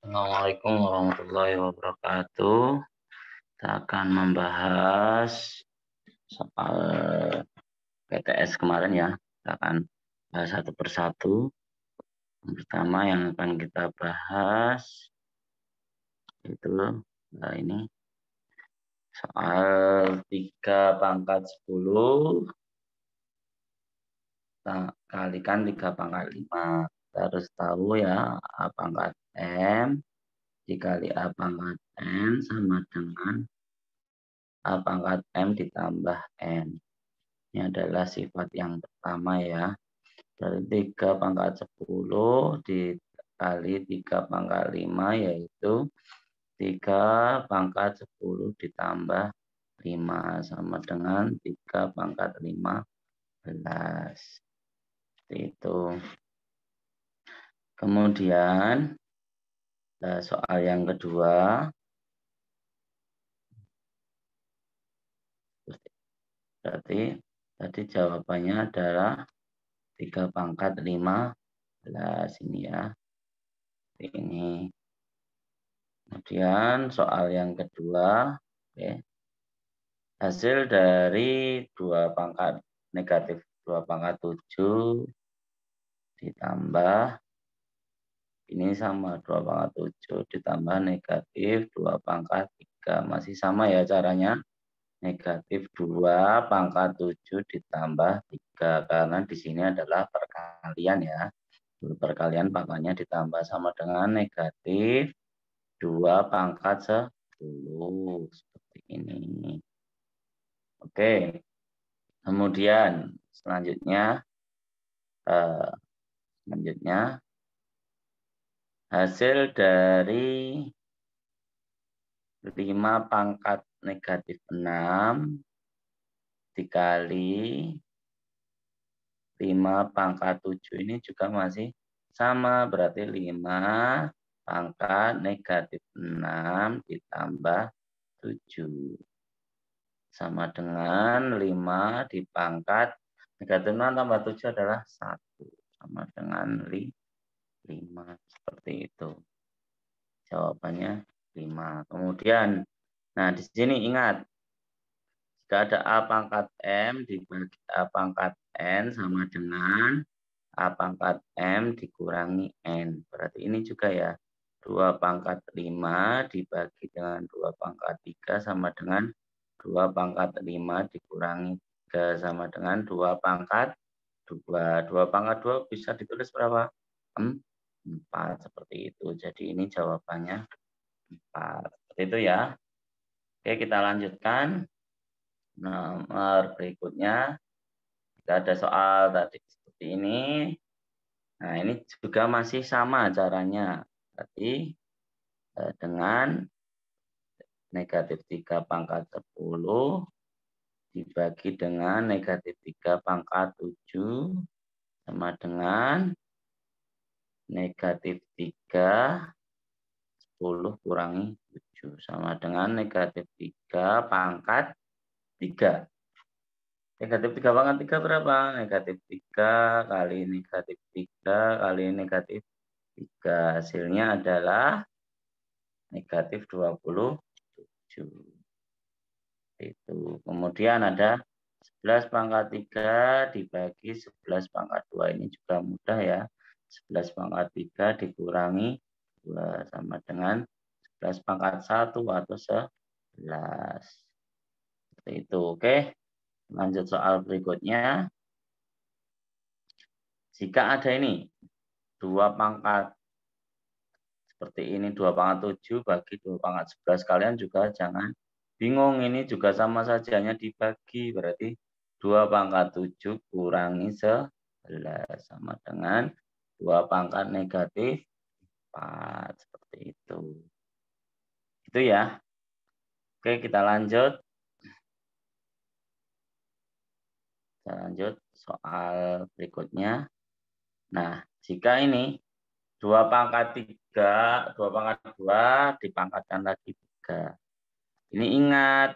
Assalamualaikum warahmatullahi wabarakatuh. Kita akan membahas soal PTS kemarin ya. Kita akan bahas satu persatu. Yang pertama yang akan kita bahas itu ini soal 3 pangkat 10 kita kalikan 3 pangkat 5. Kita harus tahu ya A pangkat M dikali A pangkat N sama dengan A pangkat M ditambah N. Ini adalah sifat yang pertama ya. Dari 3 pangkat 10 dikali 3 pangkat 5 yaitu 3 pangkat 10 ditambah 5 sama dengan 3 pangkat 15. Seperti itu. Kemudian soal yang kedua. Berarti tadi jawabannya adalah 3 pangkat 15 ini ya. Ini. Kemudian soal yang kedua, hasil dari 2 pangkat negatif 2 pangkat 7 ditambah ini sama 2 pangkat 7 ditambah negatif 2 pangkat 3. Masih sama ya caranya. Negatif 2 pangkat 7 ditambah 3 karena di sini adalah perkalian ya. Perkalian pangkatnya ditambah sama dengan negatif 2 pangkat 10 seperti ini. Oke. Kemudian selanjutnya hasil dari 5 pangkat negatif 6 dikali 5 pangkat 7 ini juga masih sama, berarti 5 pangkat negatif 6 ditambah 7. Sama dengan 5 dipangkat negatif 6 tambah 7 adalah 1. Sama dengan 5. Seperti itu. Jawabannya 5. Kemudian, nah di sini ingat, jika ada A pangkat M dibagi A pangkat N sama dengan A pangkat M dikurangi N. Berarti ini juga ya, 2 pangkat 5 dibagi dengan 2 pangkat 3 sama dengan 2 pangkat 5 dikurangi 3 sama dengan 2 pangkat 2. 2 pangkat 2 bisa ditulis berapa? 4. Seperti itu. Jadi ini jawabannya 4. Seperti itu ya. Oke, kita lanjutkan. Nomor berikutnya. Jika ada soal tadi seperti ini. Nah, ini juga masih sama caranya. Tadi dengan negatif 3 pangkat 10 dibagi dengan negatif 3 pangkat 7 sama dengan negatif 3 10 kurangi 7 sama dengan negatif 3 pangkat 3. Negatif 3 pangkat 3 berapa? Negatif 3 kali negatif 3 kali negatif 3. Hasilnya adalah negatif 27. Itu. Kemudian ada 11 pangkat 3 dibagi 11 pangkat 2. Ini juga mudah ya. 11 pangkat 3 dikurangi 2 sama dengan 11 pangkat 1 atau 11. Seperti itu. Oke. Lanjut soal berikutnya. Jika ada ini 2 pangkat seperti ini 2 pangkat 7 bagi 2 pangkat 11, kalian juga jangan bingung, ini juga sama saja hanya dibagi, berarti 2 pangkat 7 kurangi 11 sama dengan 2 pangkat negatif 4. Seperti itu. Itu ya. Oke, kita lanjut. Kita lanjut soal berikutnya. Nah, jika ini 2 pangkat 3, 2 pangkat 2 dipangkatkan lagi 3. Ini ingat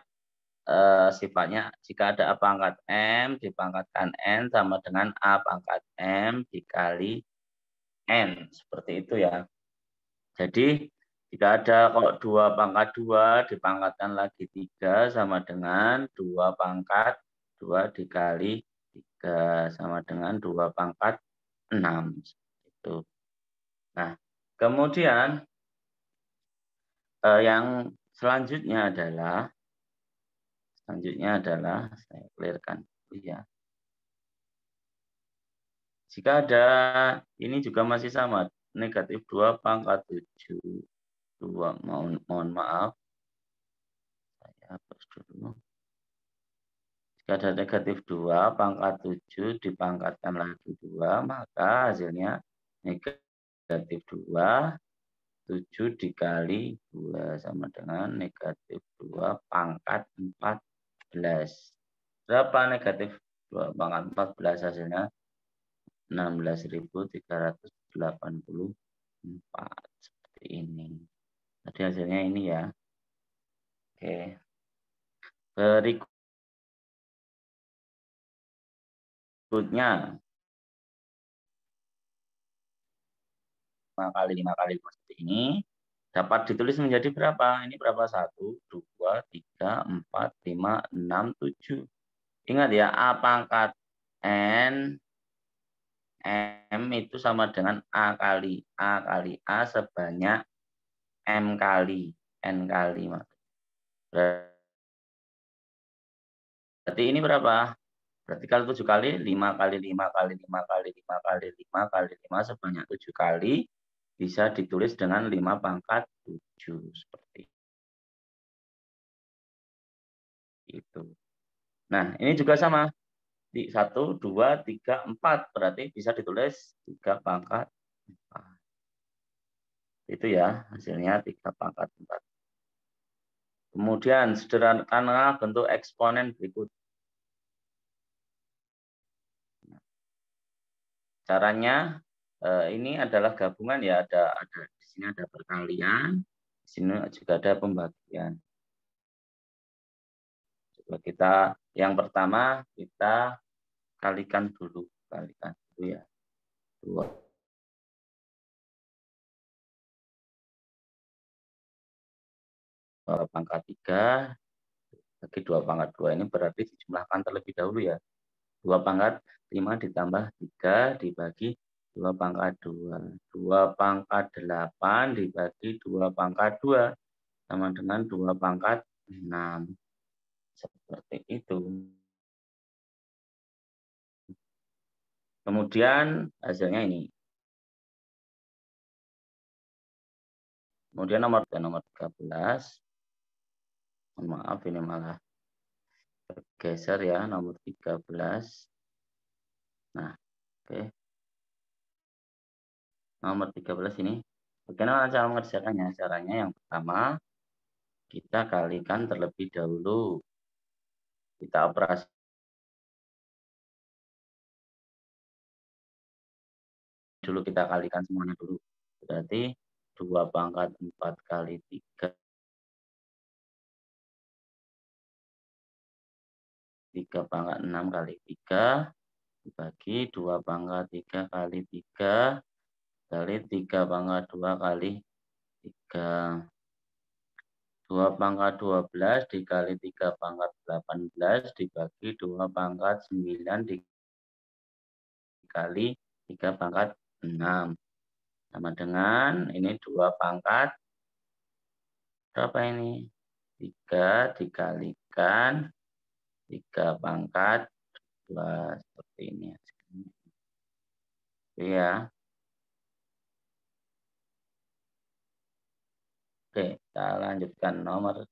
sifatnya jika ada A pangkat M dipangkatkan N sama dengan A pangkat M dikali N. Seperti itu ya. Jadi Jika ada kok 2 pangkat 2 dipangkatkan lagi 3 sama dengan 2 pangkat 2 dikali 3 sama dengan 2 pangkat 6. Itu. Nah, kemudian yang selanjutnya adalah saya clearkan dulu ya. Jika ada ini juga masih sama, negatif 2 pangkat 7. 2, mohon maaf. Saya hapus dulu. Jika ada negatif 2 pangkat 7 dipangkatkan lagi 2, maka hasilnya negatif 2, 7 dikali 2 sama dengan negatif 2 pangkat 14. Berapa negatif 2 pangkat 14 hasilnya? 16.384. Seperti ini. Tadi hasilnya ini ya. Oke. Berikutnya 5 kali 5 kali 5 seperti ini. Dapat ditulis menjadi berapa? Ini berapa? 1, 2, 3, 4, 5, 6, 7. Ingat ya, A pangkat N, M itu sama dengan A kali A sebanyak M kali N kali. Berarti ini berapa? Berarti kalau 7 kali, 5 kali 5 kali 5 kali 5 kali 5 kali 5 sebanyak 7 kali bisa ditulis dengan 5 pangkat 7. Seperti itu. Nah, ini juga sama. 1, 2, 3, 4. Berarti bisa ditulis 3 pangkat 4. Itu ya, hasilnya 3 pangkat 4. Kemudian sederhanakanlah bentuk eksponen berikut. Caranya ini adalah gabungan ya, ada di sini ada perkalian, di sini juga ada pembagian. Coba kita yang pertama kita kalikan dulu ya. 2 pangkat 3 bagi 2 pangkat 2 ini berarti dijumlahkan terlebih dahulu ya. 2 pangkat 5 ditambah 3 dibagi 2 pangkat 2. 2 pangkat 8 dibagi 2 pangkat 2 sama dengan 2 pangkat 6. Seperti itu. Kemudian hasilnya ini. Kemudian nomor 13. Mohon maaf ini malah bergeser ya, nomor 13. Nah, oke. Nomor 13 ini. Bagaimana cara mengerjakannya? Caranya yang pertama, kita kalikan terlebih dahulu. Kita operasi dulu, kita kalikan semuanya dulu. Berarti 2 pangkat 4 kali 3. 3 pangkat 6 kali 3 dibagi 2 pangkat 3 kali 3 kali 3 pangkat 2 kali 3. 2 pangkat 12 dikali 3 pangkat 18 dibagi 2 pangkat 9 dikali 3 pangkat 6. Sama dengan ini 2 pangkat berapa ini? 3 dikalikan 3 pangkat 2 seperti ini. Ya. Oke, kita lanjutkan nomor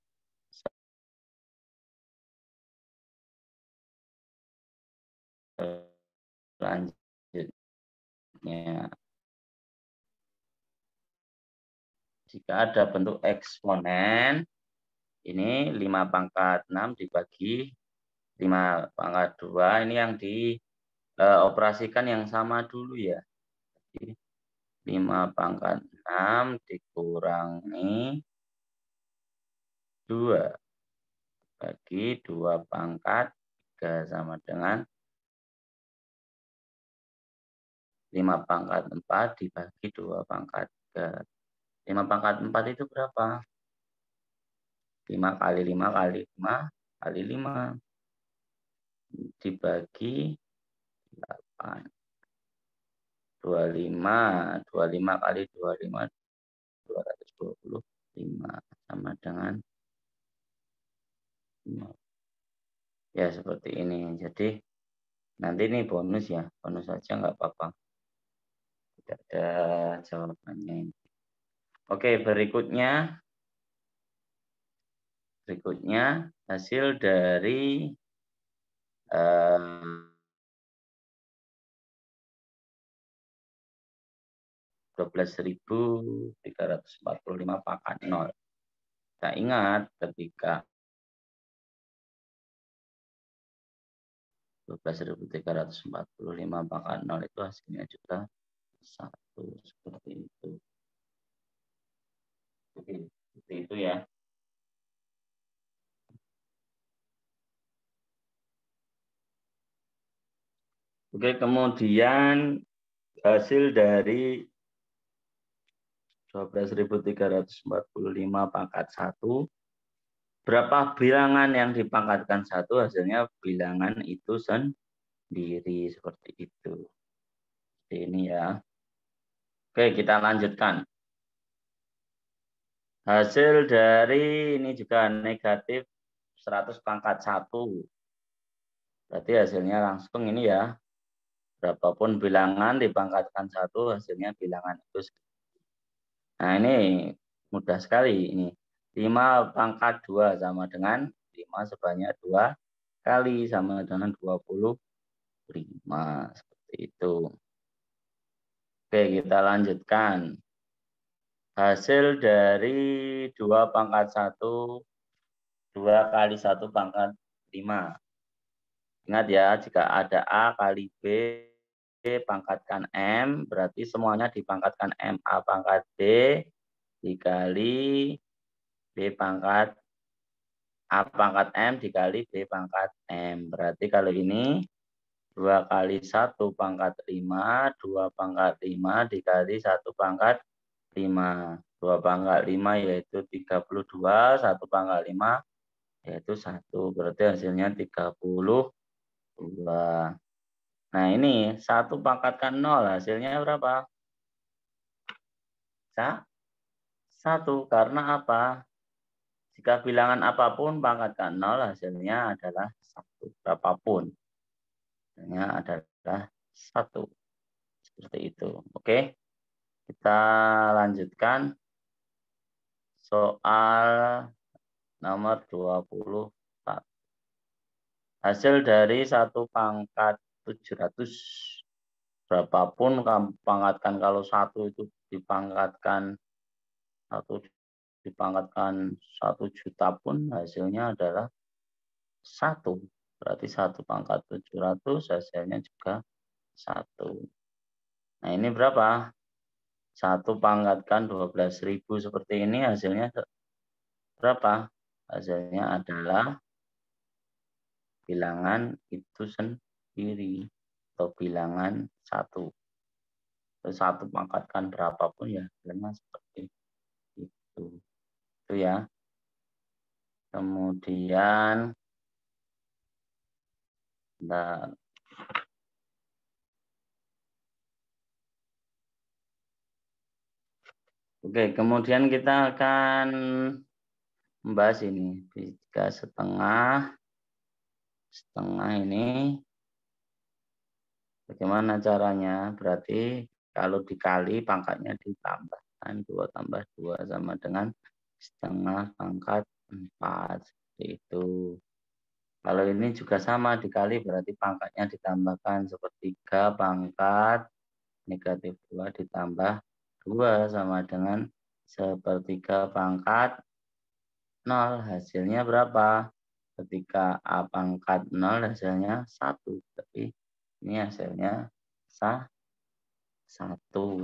selanjutnya. Jika ada bentuk eksponen, ini 5 pangkat 6 dibagi 5 pangkat 2, ini yang dioperasikan yang sama dulu ya. Jadi 5 pangkat 6 dikurangi 2 bagi 2 pangkat 3 sama dengan 5 pangkat 4 dibagi 2 pangkat 3. 5 pangkat 4 itu berapa? 5 kali 5 kali 5 kali 5 dibagi 8. 25 kali 25, 225 sama dengan 5. Ya, seperti ini. Jadi, nanti ini bonus ya. Bonus saja nggak apa-apa. Tidak ada jawabannya. Oke, berikutnya hasil dari 12.345 pangkat 0. Kita ingat ketika 12.345 pangkat 0 itu hasilnya juga 1. Seperti itu. Oke, seperti itu ya. Oke, kemudian hasil dari 12.345 pangkat 1. Berapa bilangan yang dipangkatkan 1, hasilnya bilangan itu sendiri. Seperti itu. Seperti ini ya. Oke, kita lanjutkan. Hasil dari ini juga negatif 100 pangkat 1. Berarti hasilnya langsung ini ya. Berapapun bilangan dipangkatkan 1, hasilnya bilangan itu. Nah, ini mudah sekali ini. 5 pangkat 2 sama dengan 5 sebanyak 2 kali sama dengan 25. Seperti itu. Oke, kita lanjutkan. Hasil dari 2 pangkat 1, 2 kali 1 pangkat 5. Ingat ya, jika ada A kali B pangkatkan M, berarti semuanya dipangkatkan M. A pangkat B dikali B pangkat A pangkat M dikali B pangkat M. Berarti kalau ini 2 kali 1 pangkat 5, 2 pangkat 5 dikali 1 pangkat 5. 2 pangkat 5 yaitu 32, 1 pangkat 5 yaitu 1. Berarti hasilnya 32. Nah, ini 1 pangkatkan 0, hasilnya berapa? 1. Karena apa? Jika bilangan apapun pangkatkan 0, hasilnya adalah 1. Berapapun. Hasilnya adalah 1. Seperti itu. Oke. Kita lanjutkan soal nomor 24. Hasil dari 1 pangkat 700. Berapapun kamu pangkatkan, kalau 1 itu dipangkatkan 1 juta pun hasilnya adalah 1. Berarti 1 pangkat 700 hasilnya juga 1. Nah, ini berapa? 1 pangkatkan 12.000 seperti ini hasilnya berapa? Hasilnya adalah bilangan itu sendiri atau bilangan 1. 1 pangkatkan berapapun ya hasilnya seperti itu. Itu ya. Kemudian oke, kemudian kita akan membahas ini 3,5 ini bagaimana caranya. Berarti kalau dikali pangkatnya ditambahkan 2 tambah 2 sama dengan setengah pangkat 4. Seperti itu. Kalau ini juga sama, dikali berarti pangkatnya ditambahkan sepertiga pangkat negatif 2 ditambah 2 sama dengan sepertiga pangkat 0. Hasilnya berapa? Ketika A pangkat 0 hasilnya 1. Tapi ini hasilnya 1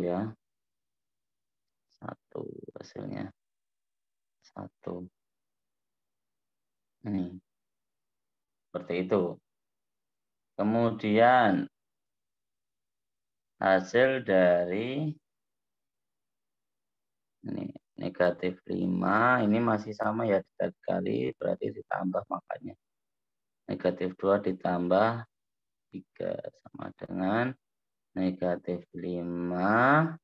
ya. 1 hasilnya 1. Ini. Seperti itu. Kemudian hasil dari ini negatif 5, ini masih sama ya, dikali berarti ditambah makanya. Negatif 2 ditambah 3 sama dengan negatif 5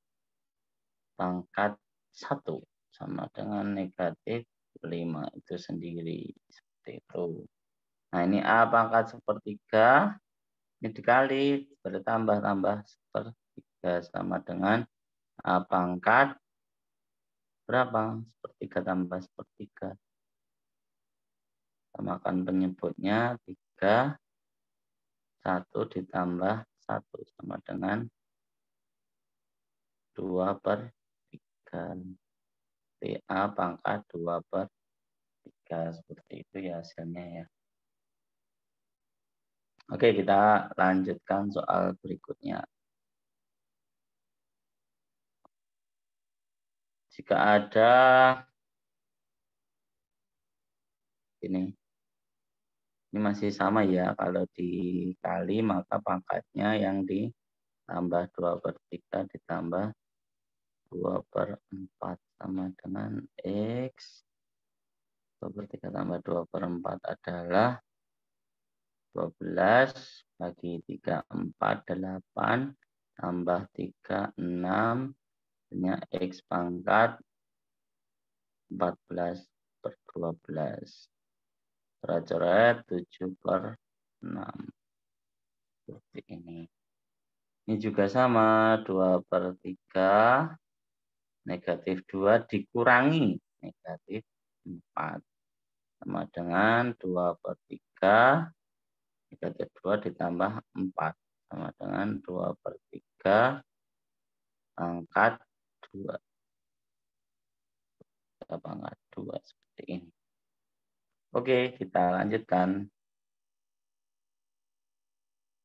pangkat 1 sama dengan negatif 5 itu sendiri. Seperti itu. Nah ini A pangkat sepertiga, ini dikali, bertambah-tambah sepertiga sama dengan A pangkat berapa? Sepertiga tambah sepertiga. Samakan penyebutnya 3, 1 ditambah 1 sama dengan 2/3. A pangkat 2/3. Seperti itu ya hasilnya ya. Oke, kita lanjutkan soal berikutnya. Jika ada ini masih sama ya, kalau dikali maka pangkatnya yang ditambah 2/3 ditambah 2/4 sama dengan X. 2/3 tambah 2/4 adalah 12 bagi 3, 4, 8 tambah 3, 6 hanya X pangkat 14/12. Coret-coret 7/6. Seperti ini. Ini juga sama, 2/3 negatif 2 dikurangi negatif 4. Sama dengan 2/3 negatif 2 ditambah 4. Sama dengan 2/3 pangkat 2. Pangkat 2 seperti ini. Oke, kita lanjutkan.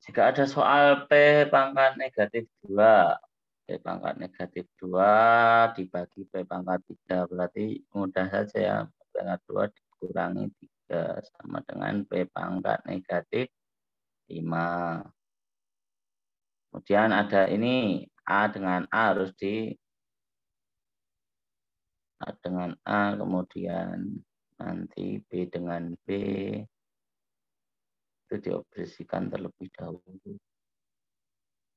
Jika ada soal P pangkat negatif 2, P pangkat negatif 2 dibagi P pangkat 3, berarti mudah saja ya, P pangkat 2 dikurangi 3 sama dengan P pangkat negatif 5. Kemudian ada ini, A dengan A harus A dengan A, kemudian nanti B dengan B, itu dioperasikan terlebih dahulu.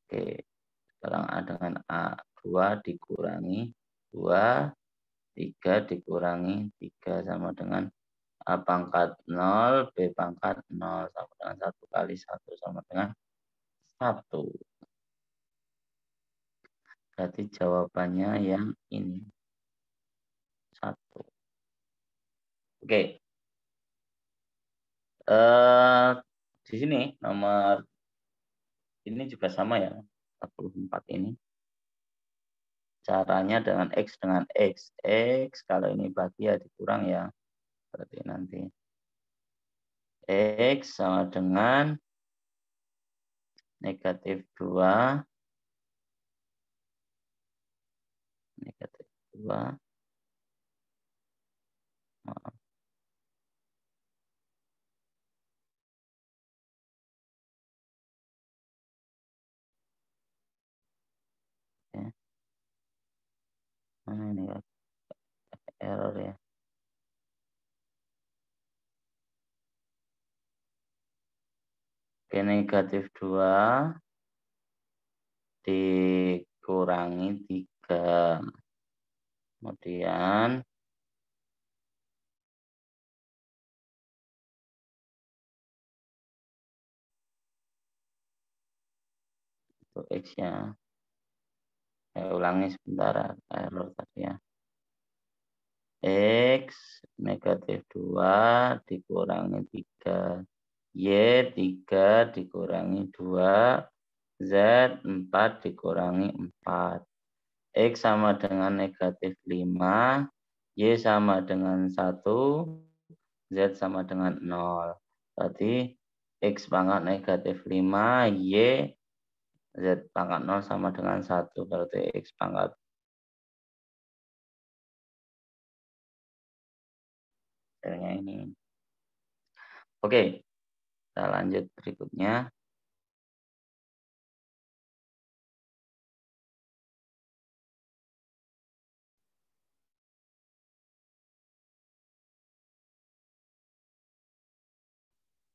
Oke, sekarang A dengan A, 2 dikurangi 2, 3 dikurangi 3 sama dengan A pangkat 0, B pangkat 0 sama dengan 1 kali 1 sama dengan 1. Berarti jawabannya yang ini. 1. Oke. Di sini nomor ini juga sama ya, 44 ini. Caranya dengan X dengan X. X kalau ini bagi ya dikurang ya. Berarti nanti X sama dengan negatif 2. Negatif 2. Maaf. Ya. Mana ini ya? Error ya. Oke, negatif 2 dikurangi 3. Kemudian itu X-nya. Saya ulangi sebentar, error tadi ya. X negatif 2 dikurangi 3. Y 3 dikurangi 2. Z 4 dikurangi 4. X sama dengan negatif 5. Y sama dengan 1. Z sama dengan 0. Berarti X pangkat negatif 5. Y Z pangkat 0 sama dengan 1. Berarti X pangkat ini. Oke, kita lanjut berikutnya.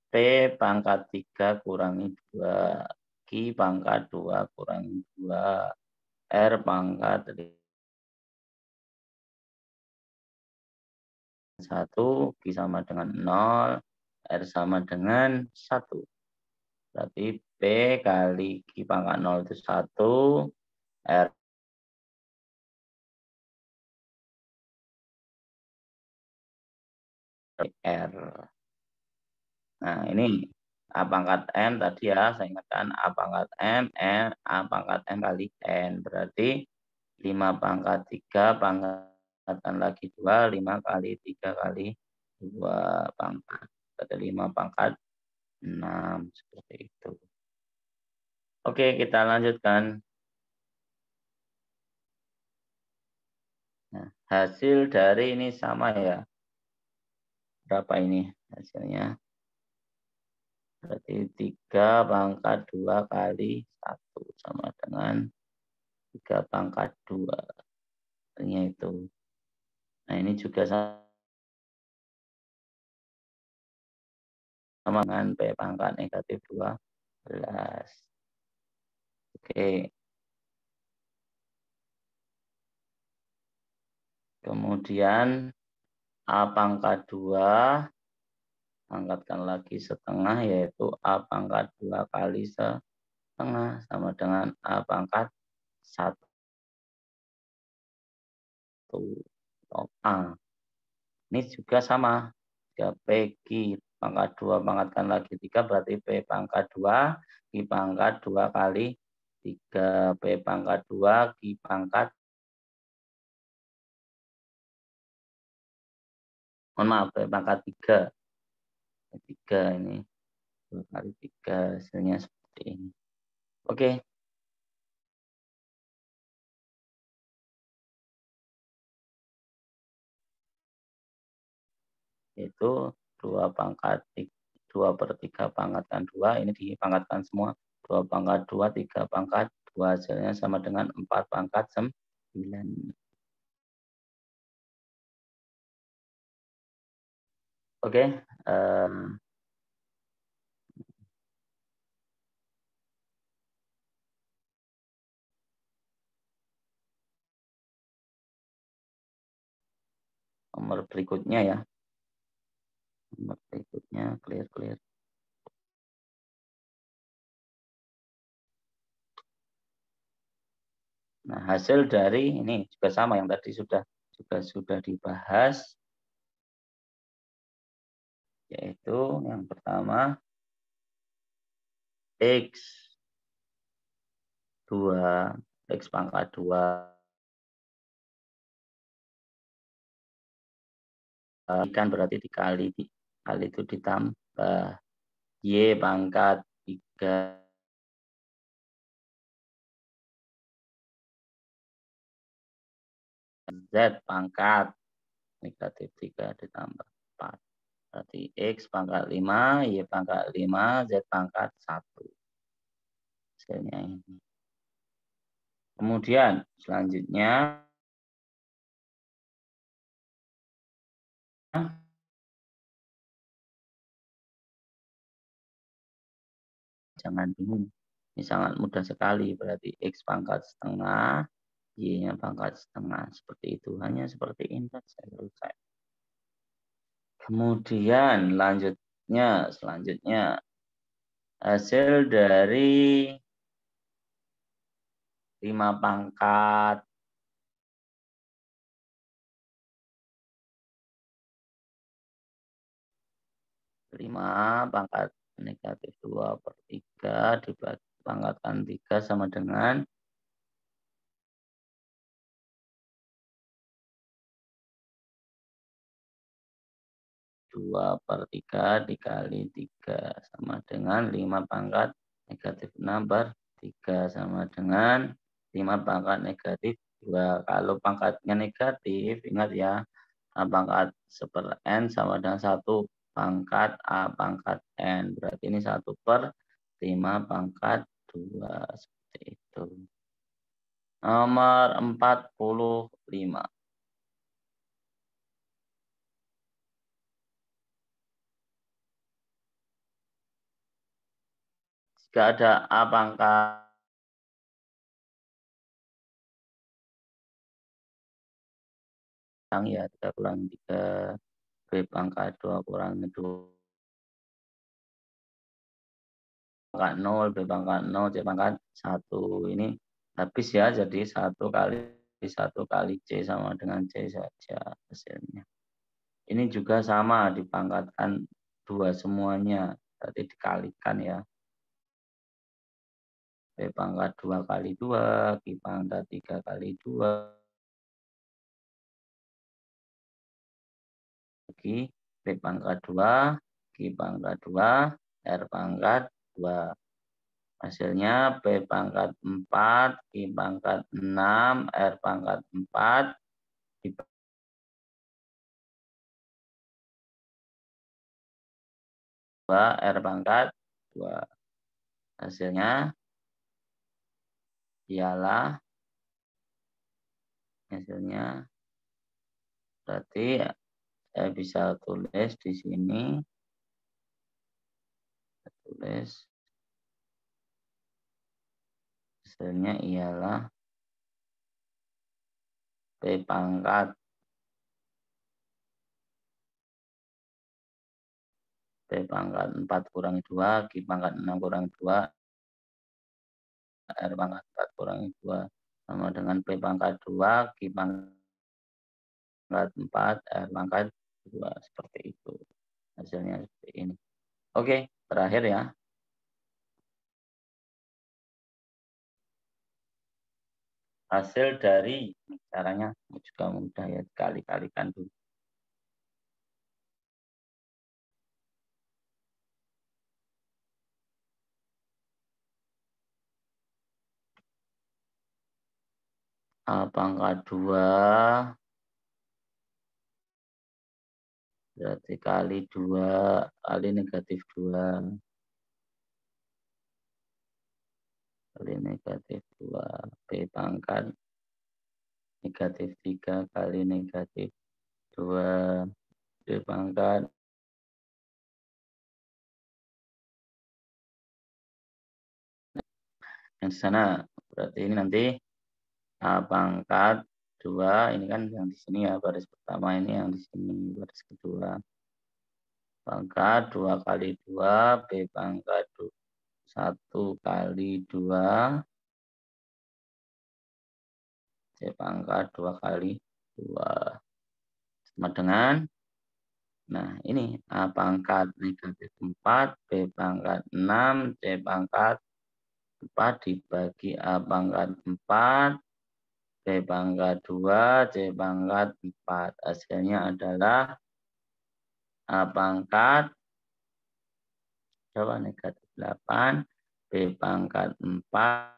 P pangkat 3 kurangi 2. Q pangkat 2 kurangi 2. R pangkat 1. Q sama dengan 0. R sama dengan 1. Berarti P kali Q pangkat 0 itu 1. R R. Nah, ini A pangkat M tadi ya, saya ingatkan A pangkat M, A pangkat M kali N. Berarti 5 pangkat 3 pangkatan lagi 2, 5 kali 3 kali 2 pangkat. Berarti 5 pangkat 6, seperti itu. Oke, kita lanjutkan. Nah, hasil dari ini sama ya. Berapa ini hasilnya? Berarti 3 pangkat 2 kali 1 sama dengan 3 pangkat 2. Artinya itu. Nah, ini juga sama dengan P pangkat negatif 12. Oke. Kemudian A pangkat 2, angkatkan lagi setengah, yaitu A pangkat 2 kali setengah, sama dengan A pangkat 1. A. Ini juga sama. 3P Q pangkat 2 pangkatkan lagi 3, berarti P pangkat 2, Q pangkat 2 kali 3. P pangkat 2, Q pangkat, mohon maaf, P pangkat 3. 3 ini. 2 kali 3, hasilnya seperti ini. Oke. Itu 2/3 pangkatkan 2, ini dipangkatkan semua. 2 pangkat 2, 3 pangkat 2, hasilnya sama dengan 4 pangkat 9. Oke. Nomor berikutnya ya. Nomor berikutnya, clear. Nah, hasil dari ini juga sama yang tadi sudah dibahas, yaitu yang pertama X 2, X pangkat 2 kan berarti dikali itu ditambah Y pangkat 3 Z pangkat negatif 3 ditambah 4. Berarti X pangkat 5, Y pangkat 5, Z pangkat 1. Hasilnya ini. Kemudian selanjutnya jangan bingung. Ini sangat mudah sekali. Berarti X pangkat setengah, Y-nya pangkat setengah. Seperti itu. Hanya seperti ini saja selesai. Kemudian selanjutnya hasil dari 5 pangkat 5 pangkat negatif 2/3 dibagi pangkatkan 3 sama dengan 2/3 dikali 3 sama dengan 5 pangkat negatif 6/3 sama dengan 5 pangkat negatif 2. Kalau pangkatnya negatif, ingat ya, A pangkat 1/n sama dengan 1 pangkat A pangkat n. Berarti ini 1/5 pangkat 2. Seperti itu. Nomor 45. Jika ada A pangkat ya 3 kurang 3, B pangkat 2 kurang 2 pangkat 0, B pangkat 0, C pangkat 1. Ini habis ya, jadi 1 kali C sama dengan C saja hasilnya. Ini juga sama, dipangkatkan 2 semuanya, berarti dikalikan ya. B pangkat 2 kali 2, Q pangkat 3 kali 2, lagi B pangkat 2, Q pangkat 2, R pangkat 2. Hasilnya B pangkat 4, Q pangkat 6, R pangkat 4, R pangkat 2. Hasilnya ialah berarti saya bisa tulis di sini, hasilnya ialah B pangkat 4 kurangi 2, Q pangkat 6 kurangi 2, R pangkat 4 kurangi 2. Sama dengan B pangkat 2, Q pangkat 4, R pangkat 2. Seperti itu. Hasilnya seperti ini. Oke, terakhir ya. Hasil dari caranya juga mudah ya, dikali-kalikan dulu. A pangkat 2 berarti kali 2 kali negatif 2 kali negatif 2. B pangkat negatif 3 kali negatif 2. B pangkat yang di sana. Berarti ini nanti A pangkat 2, ini kan yang di sini ya, baris pertama ini yang di sini, baris kedua. Pangkat 2 kali 2, B pangkat 1 kali 2, C pangkat 2 kali 2. Sama dengan, nah ini A pangkat negatif 4, B pangkat 6, C pangkat 4 dibagi A pangkat 4, B pangkat 2, C pangkat 4. Hasilnya adalah A pangkat negatif 8, B pangkat 4,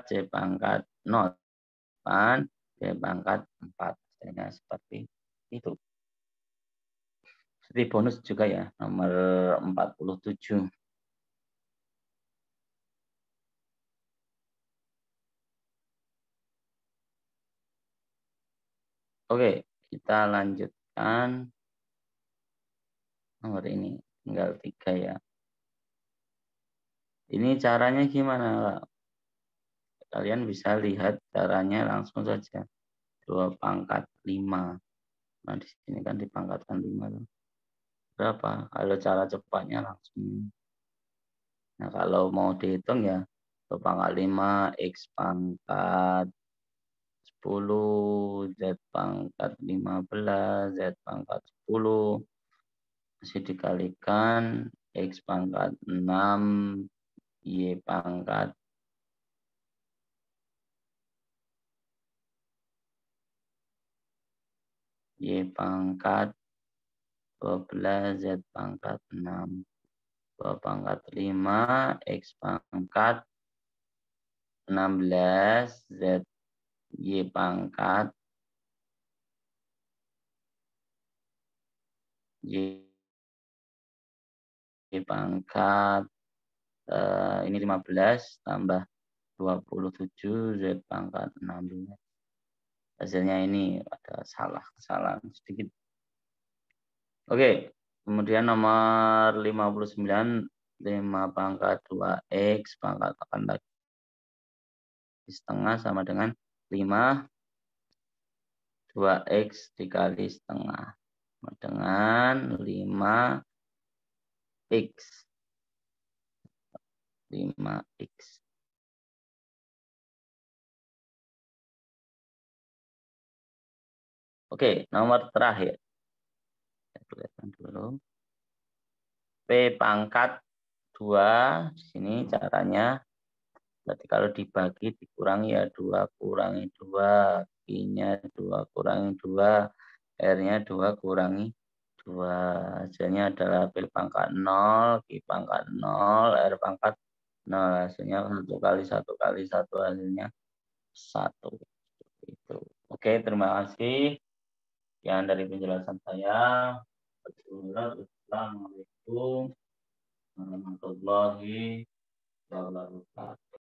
C pangkat 0, B pangkat 4. Hasilnya seperti itu. Seperti bonus juga ya, nomor 47. Oke, kita lanjutkan nomor ini. Tinggal 3 ya. Ini caranya gimana? Kalian bisa lihat caranya langsung saja. 2 pangkat 5. Nah, di sini kan dipangkatkan 5. Berapa? Kalau cara cepatnya langsung. Nah, kalau mau dihitung ya, 2 pangkat 5, X pangkat 10, Z pangkat 15, Z pangkat 10. Masih dikalikan X pangkat 6, Y pangkat 12, Z pangkat 6. 2 pangkat 5, X pangkat 16, Z, Y pangkat Y pangkat ini 15 tambah 27, Z pangkat 16. Hasilnya ini ada kesalahan sedikit. Oke, kemudian nomor 59, 5 pangkat 2x pangkat akan lagi setengah sama dengan 5 2x dikali setengah sama dengan 5x 5x. Oke, nomor terakhir. Saya lihatkan dulu. P pangkat 2, di sini caranya berarti kalau dibagi dikurangi ya 2 kurangi 2, Q-nya 2 kurangi 2, R-nya 2 kurangi 2. Hasilnya adalah P pangkat 0, Q pangkat 0, R pangkat 0. Hasilnya 1 kali 1 kali 1, hasilnya 1. Itu. Oke, terima kasih. Sekian dari penjelasan saya. Assalamualaikum warahmatullahi wabarakatuh.